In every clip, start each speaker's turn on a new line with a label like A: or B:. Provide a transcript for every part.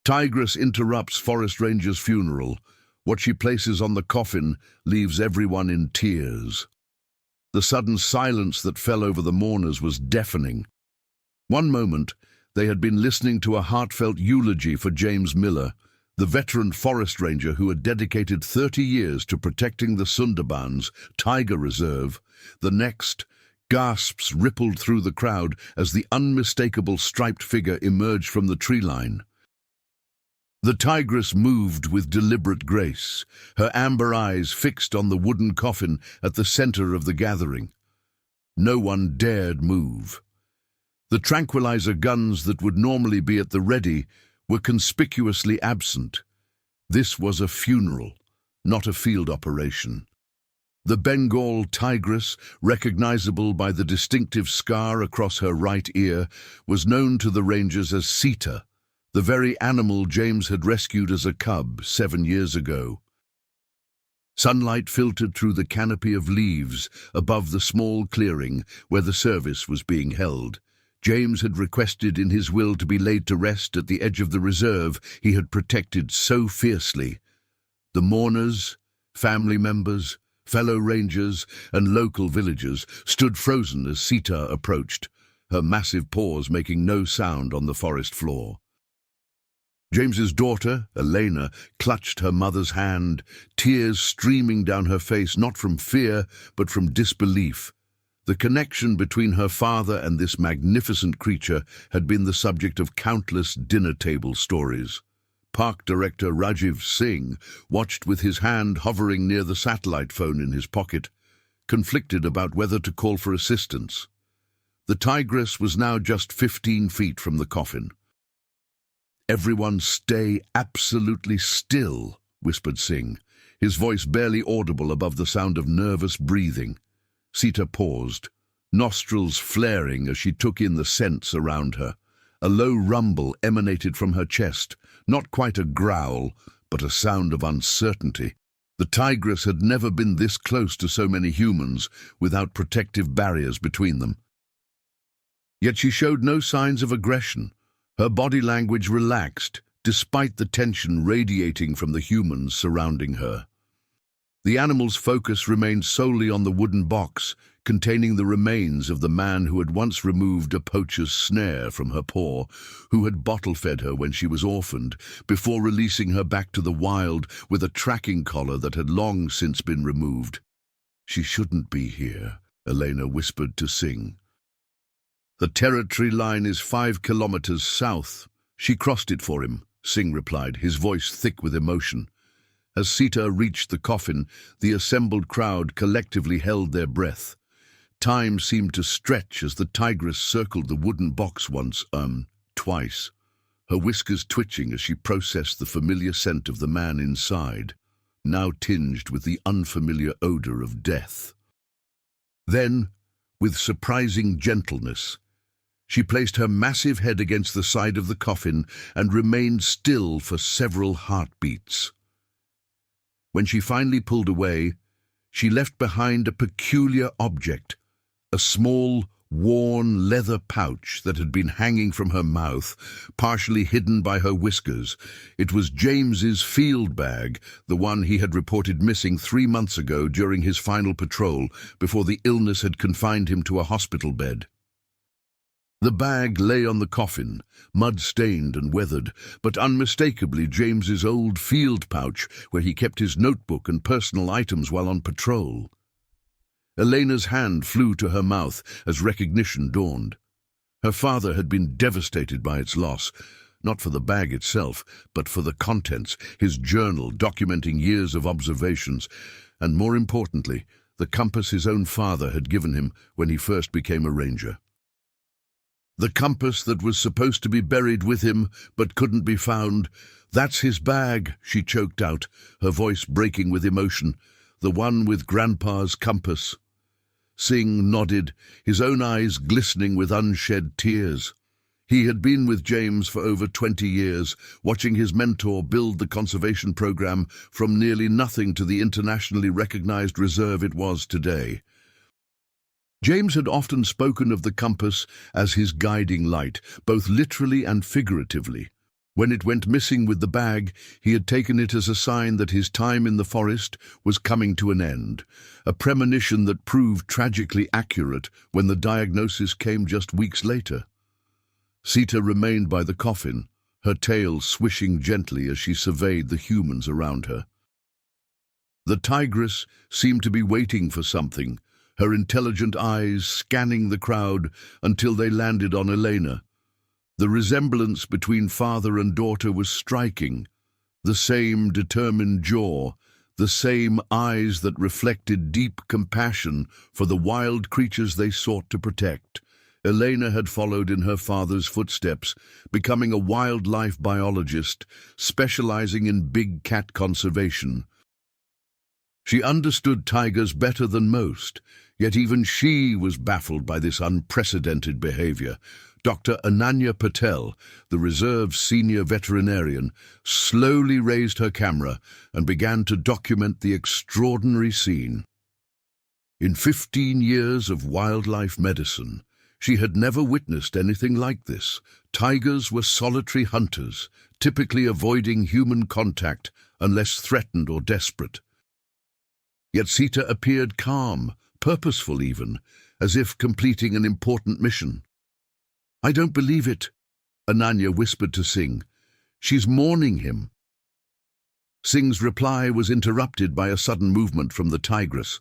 A: Tigress interrupts Forest Ranger's funeral. What she places on the coffin leaves everyone in tears. The sudden silence that fell over the mourners was deafening. One moment, they had been listening to a heartfelt eulogy for James Miller, the veteran forest ranger who had dedicated 30 years to protecting the Sundarbans Tiger Reserve. The next, gasps rippled through the crowd as the unmistakable striped figure emerged from the tree line. The tigress moved with deliberate grace, her amber eyes fixed on the wooden coffin at the center of the gathering. No one dared move. The tranquilizer guns that would normally be at the ready were conspicuously absent. This was a funeral, not a field operation. The Bengal tigress, recognizable by the distinctive scar across her right ear, was known to the rangers as Sita, the very animal James had rescued as a cub 7 years ago. Sunlight filtered through the canopy of leaves above the small clearing where the service was being held. James had requested in his will to be laid to rest at the edge of the reserve he had protected so fiercely. The mourners, family members, fellow rangers, and local villagers stood frozen as Sita approached, her massive paws making no sound on the forest floor. James's daughter, Elena, clutched her mother's hand, tears streaming down her face not from fear but from disbelief. The connection between her father and this magnificent creature had been the subject of countless dinner-table stories. Park director Rajiv Singh watched with his hand hovering near the satellite phone in his pocket, conflicted about whether to call for assistance. The tigress was now just 15 feet from the coffin. "Everyone stay absolutely still," whispered Singh, his voice barely audible above the sound of nervous breathing. Sita paused, nostrils flaring as she took in the scents around her. A low rumble emanated from her chest, not quite a growl, but a sound of uncertainty. The tigress had never been this close to so many humans, without protective barriers between them. Yet she showed no signs of aggression. Her body language relaxed, despite the tension radiating from the humans surrounding her. The animal's focus remained solely on the wooden box, containing the remains of the man who had once removed a poacher's snare from her paw, who had bottle-fed her when she was orphaned, before releasing her back to the wild with a tracking collar that had long since been removed. "She shouldn't be here," Elena whispered to Singh. "The territory line is 5 kilometers south." "She crossed it for him," Singh replied, his voice thick with emotion. As Sita reached the coffin, the assembled crowd collectively held their breath. Time seemed to stretch as the tigress circled the wooden box twice, her whiskers twitching as she processed the familiar scent of the man inside, now tinged with the unfamiliar odor of death. Then, with surprising gentleness, she placed her massive head against the side of the coffin and remained still for several heartbeats. When she finally pulled away, she left behind a peculiar object, a small, worn leather pouch that had been hanging from her mouth, partially hidden by her whiskers. It was James's field bag, the one he had reported missing 3 months ago during his final patrol, before the illness had confined him to a hospital bed. The bag lay on the coffin, mud-stained and weathered, but unmistakably James's old field pouch where he kept his notebook and personal items while on patrol. Elena's hand flew to her mouth as recognition dawned. Her father had been devastated by its loss, not for the bag itself, but for the contents, his journal documenting years of observations, and more importantly, the compass his own father had given him when he first became a ranger. The compass that was supposed to be buried with him, but couldn't be found. "That's his bag," she choked out, her voice breaking with emotion. "The one with Grandpa's compass." Singh nodded, his own eyes glistening with unshed tears. He had been with James for over 20 years, watching his mentor build the conservation program from nearly nothing to the internationally recognized reserve it was today. James had often spoken of the compass as his guiding light, both literally and figuratively. When it went missing with the bag, he had taken it as a sign that his time in the forest was coming to an end, a premonition that proved tragically accurate when the diagnosis came just weeks later. Sita remained by the coffin, her tail swishing gently as she surveyed the humans around her. The tigress seemed to be waiting for something, her intelligent eyes scanning the crowd until they landed on Elena. The resemblance between father and daughter was striking. The same determined jaw, the same eyes that reflected deep compassion for the wild creatures they sought to protect. Elena had followed in her father's footsteps, becoming a wildlife biologist, specializing in big cat conservation. She understood tigers better than most, yet even she was baffled by this unprecedented behavior. Dr. Ananya Patel, the reserve's senior veterinarian, slowly raised her camera and began to document the extraordinary scene. In 15 years of wildlife medicine, she had never witnessed anything like this. Tigers were solitary hunters, typically avoiding human contact unless threatened or desperate. Yet Sita appeared calm, purposeful even, as if completing an important mission. "I don't believe it," Ananya whispered to Singh. "She's mourning him." Singh's reply was interrupted by a sudden movement from the tigress.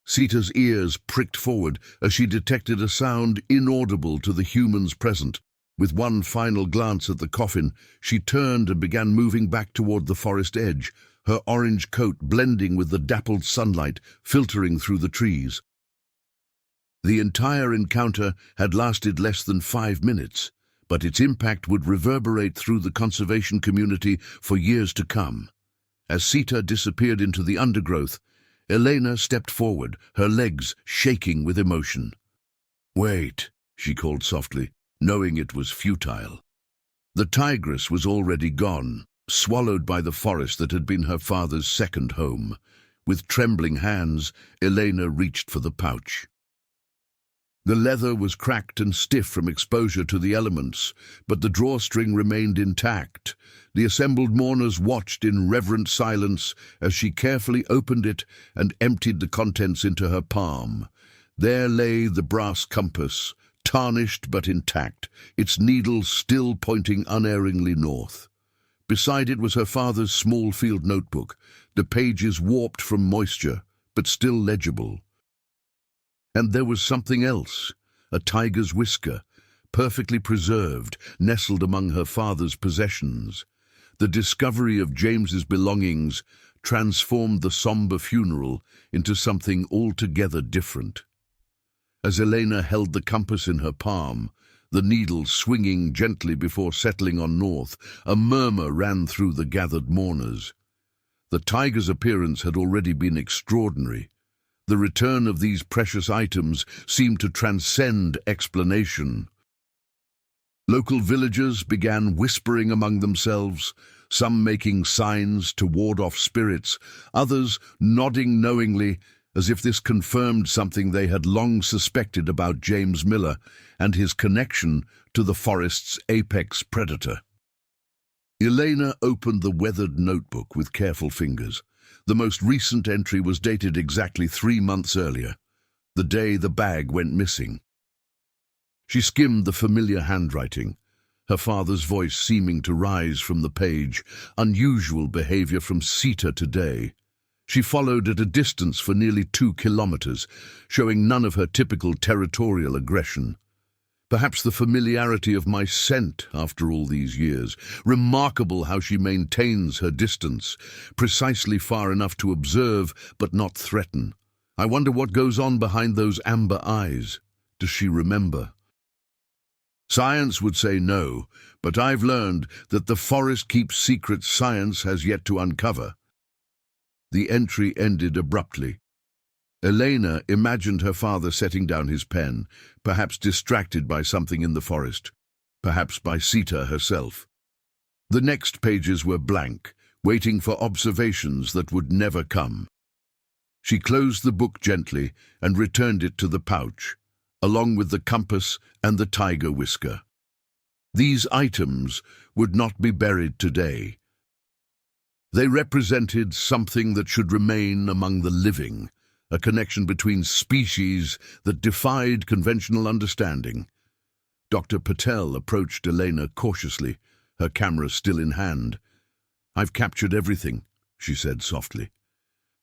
A: Sita's ears pricked forward as she detected a sound inaudible to the humans present. With one final glance at the coffin, she turned and began moving back toward the forest edge, her orange coat blending with the dappled sunlight filtering through the trees. The entire encounter had lasted less than 5 minutes, but its impact would reverberate through the conservation community for years to come. As Sita disappeared into the undergrowth, Elena stepped forward, her legs shaking with emotion. "Wait," she called softly, knowing it was futile. The tigress was already gone, swallowed by the forest that had been her father's second home. With trembling hands, Elena reached for the pouch. The leather was cracked and stiff from exposure to the elements, but the drawstring remained intact. The assembled mourners watched in reverent silence as she carefully opened it and emptied the contents into her palm. There lay the brass compass, tarnished but intact, its needle still pointing unerringly north. Beside it was her father's small field notebook, the pages warped from moisture, but still legible. And there was something else, a tiger's whisker, perfectly preserved, nestled among her father's possessions. The discovery of James's belongings transformed the somber funeral into something altogether different. As Elena held the compass in her palm, the needle swinging gently before settling on north, a murmur ran through the gathered mourners. The tiger's appearance had already been extraordinary. The return of these precious items seemed to transcend explanation. Local villagers began whispering among themselves, some making signs to ward off spirits, others nodding knowingly, as if this confirmed something they had long suspected about James Miller and his connection to the forest's apex predator. Elena opened the weathered notebook with careful fingers. The most recent entry was dated exactly 3 months earlier, the day the bag went missing. She skimmed the familiar handwriting, her father's voice seeming to rise from the page, unusual behavior from Sita today. She followed at a distance for nearly 2 kilometers, showing none of her typical territorial aggression. Perhaps the familiarity of my scent after all these years. Remarkable how she maintains her distance, precisely far enough to observe but not threaten. I wonder what goes on behind those amber eyes. Does she remember? Science would say no, but I've learned that the forest keeps secrets science has yet to uncover. The entry ended abruptly. Elena imagined her father setting down his pen, perhaps distracted by something in the forest, perhaps by Sita herself. The next pages were blank, waiting for observations that would never come. She closed the book gently and returned it to the pouch, along with the compass and the tiger whisker. These items would not be buried today. They represented something that should remain among the living, a connection between species that defied conventional understanding. Dr. Patel approached Elena cautiously, her camera still in hand. "I've captured everything," she said softly.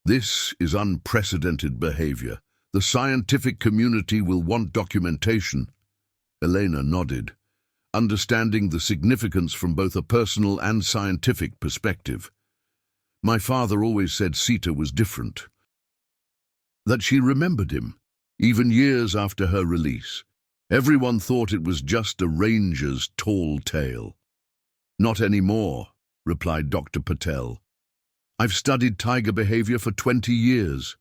A: "This is unprecedented behavior. The scientific community will want documentation." Elena nodded, understanding the significance from both a personal and scientific perspective. "My father always said Sita was different, that she remembered him, even years after her release. Everyone thought it was just a ranger's tall tale." "Not anymore," replied Dr. Patel. "I've studied tiger behavior for 20 years,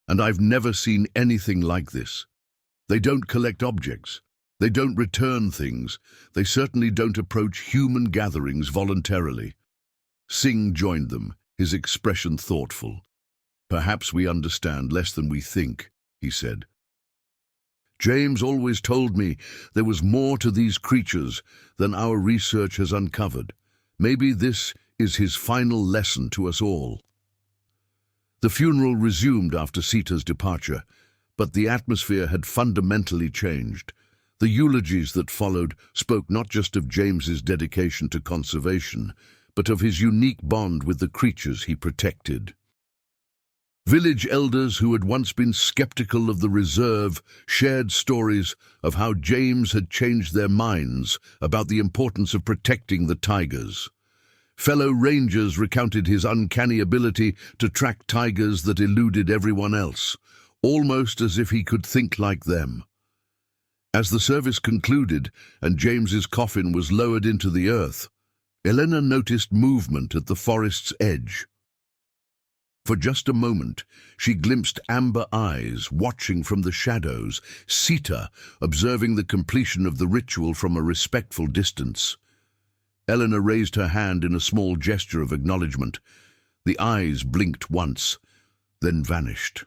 A: and I've never seen anything like this. They don't collect objects. They don't return things. They certainly don't approach human gatherings voluntarily." Singh joined them, his expression thoughtful. "Perhaps we understand less than we think," he said. "James always told me there was more to these creatures than our research has uncovered. Maybe this is his final lesson to us all." The funeral resumed after Sita's departure, but the atmosphere had fundamentally changed. The eulogies that followed spoke not just of James's dedication to conservation, but of his unique bond with the creatures he protected. Village elders who had once been skeptical of the reserve shared stories of how James had changed their minds about the importance of protecting the tigers. Fellow rangers recounted his uncanny ability to track tigers that eluded everyone else, almost as if he could think like them. As the service concluded and James's coffin was lowered into the earth, Elena noticed movement at the forest's edge. For just a moment, she glimpsed amber eyes watching from the shadows, Sita observing the completion of the ritual from a respectful distance. Elena raised her hand in a small gesture of acknowledgement. The eyes blinked once, then vanished.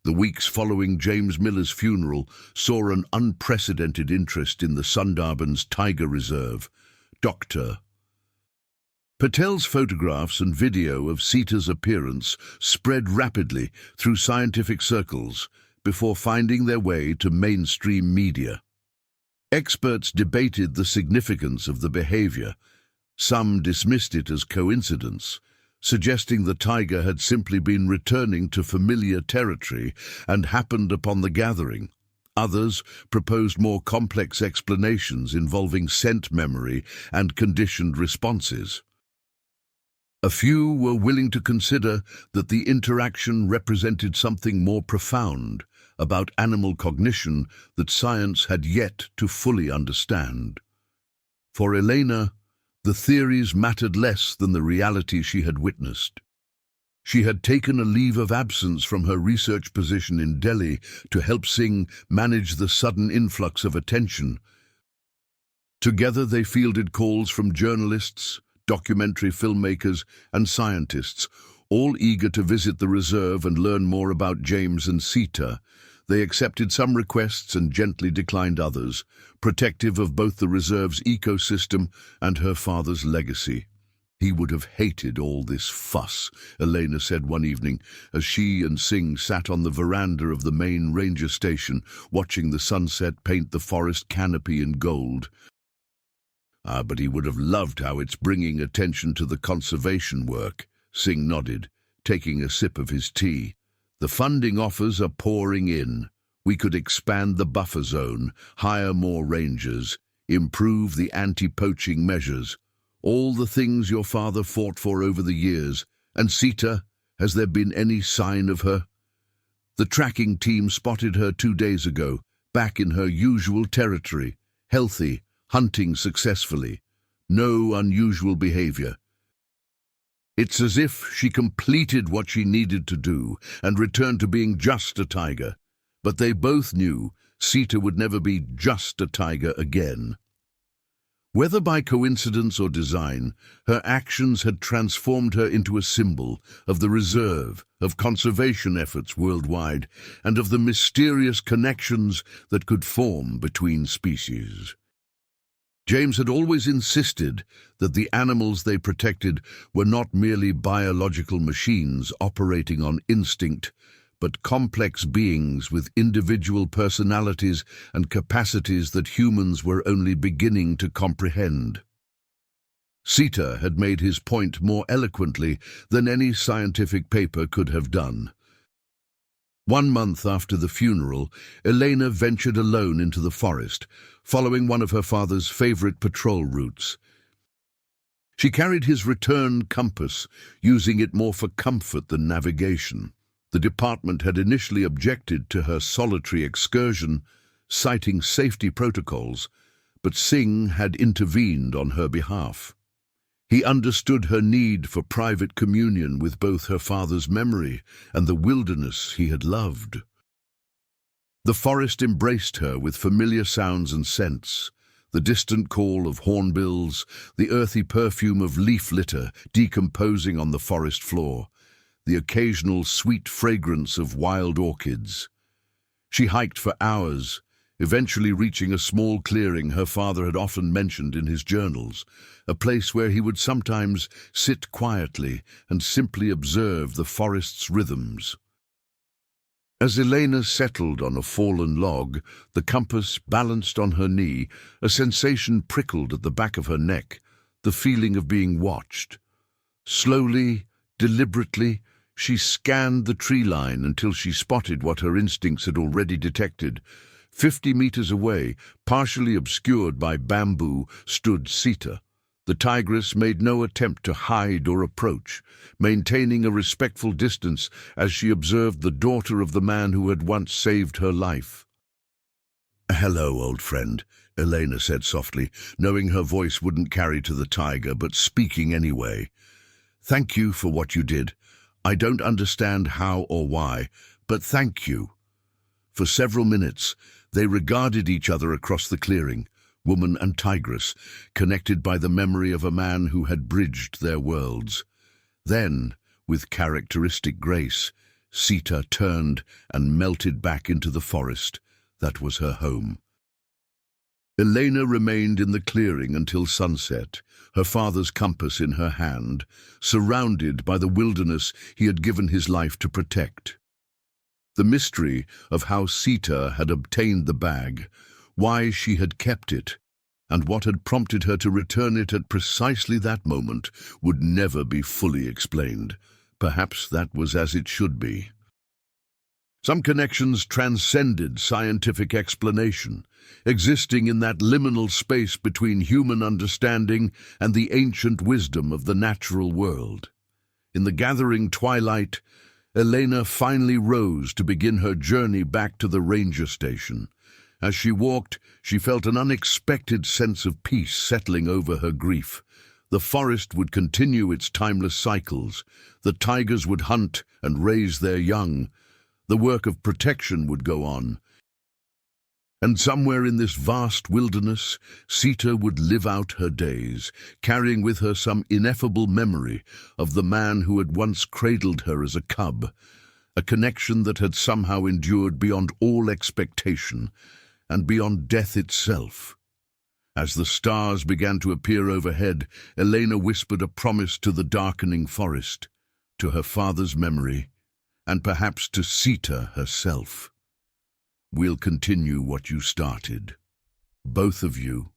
A: The weeks following James Miller's funeral saw an unprecedented interest in the Sundarbans Tiger Reserve. Dr. Patel's photographs and video of Sita's appearance spread rapidly through scientific circles before finding their way to mainstream media. Experts debated the significance of the behavior. Some dismissed it as coincidence, suggesting the tiger had simply been returning to familiar territory and happened upon the gathering. Others proposed more complex explanations involving scent memory and conditioned responses. A few were willing to consider that the interaction represented something more profound about animal cognition that science had yet to fully understand. For Elena, the theories mattered less than the reality she had witnessed. She had taken a leave of absence from her research position in Delhi to help Singh manage the sudden influx of attention. Together they fielded calls from journalists, documentary filmmakers, and scientists, all eager to visit the reserve and learn more about James and Sita. They accepted some requests and gently declined others, protective of both the reserve's ecosystem and her father's legacy. "He would have hated all this fuss," Elena said one evening, as she and Singh sat on the veranda of the main ranger station, watching the sunset paint the forest canopy in gold. But he would have loved how it's bringing attention to the conservation work," Singh nodded, taking a sip of his tea. "The funding offers are pouring in. We could expand the buffer zone, hire more rangers, improve the anti-poaching measures. All the things your father fought for over the years. And Sita, has there been any sign of her?" "The tracking team spotted her 2 days ago, back in her usual territory, healthy, hunting successfully. No unusual behavior. It's as if she completed what she needed to do and returned to being just a tiger. But they both knew Sita would never be just a tiger again." Whether by coincidence or design, her actions had transformed her into a symbol of the reserve, of conservation efforts worldwide, and of the mysterious connections that could form between species. James had always insisted that the animals they protected were not merely biological machines operating on instinct, but complex beings with individual personalities and capacities that humans were only beginning to comprehend. Sita had made his point more eloquently than any scientific paper could have done. 1 month after the funeral, Elena ventured alone into the forest, following one of her father's favorite patrol routes. She carried his return compass, using it more for comfort than navigation. The department had initially objected to her solitary excursion, citing safety protocols, but Singh had intervened on her behalf. He understood her need for private communion with both her father's memory and the wilderness he had loved. The forest embraced her with familiar sounds and scents, the distant call of hornbills, the earthy perfume of leaf litter decomposing on the forest floor, the occasional sweet fragrance of wild orchids. She hiked for hours, eventually reaching a small clearing her father had often mentioned in his journals, a place where he would sometimes sit quietly and simply observe the forest's rhythms. As Elena settled on a fallen log, the compass balanced on her knee, a sensation prickled at the back of her neck, the feeling of being watched. Slowly, deliberately, she scanned the tree line until she spotted what her instincts had already detected. 50 meters away, partially obscured by bamboo, stood Sita. The tigress made no attempt to hide or approach, maintaining a respectful distance as she observed the daughter of the man who had once saved her life. "Hello, old friend," Elena said softly, knowing her voice wouldn't carry to the tiger, but speaking anyway. "Thank you for what you did. I don't understand how or why, but thank you." For several minutes, they regarded each other across the clearing, woman and tigress, connected by the memory of a man who had bridged their worlds. Then, with characteristic grace, Sita turned and melted back into the forest that was her home. Elena remained in the clearing until sunset, her father's compass in her hand, surrounded by the wilderness he had given his life to protect. The mystery of how Sita had obtained the bag, why she had kept it, and what had prompted her to return it at precisely that moment would never be fully explained. Perhaps that was as it should be. Some connections transcended scientific explanation, existing in that liminal space between human understanding and the ancient wisdom of the natural world. In the gathering twilight, Elena finally rose to begin her journey back to the ranger station. As she walked, she felt an unexpected sense of peace settling over her grief. The forest would continue its timeless cycles. The tigers would hunt and raise their young. The work of protection would go on. And somewhere in this vast wilderness, Sita would live out her days, carrying with her some ineffable memory of the man who had once cradled her as a cub, a connection that had somehow endured beyond all expectation and beyond death itself. As the stars began to appear overhead, Elena whispered a promise to the darkening forest, to her father's memory, and perhaps to Sita herself. "We'll continue what you started, both of you."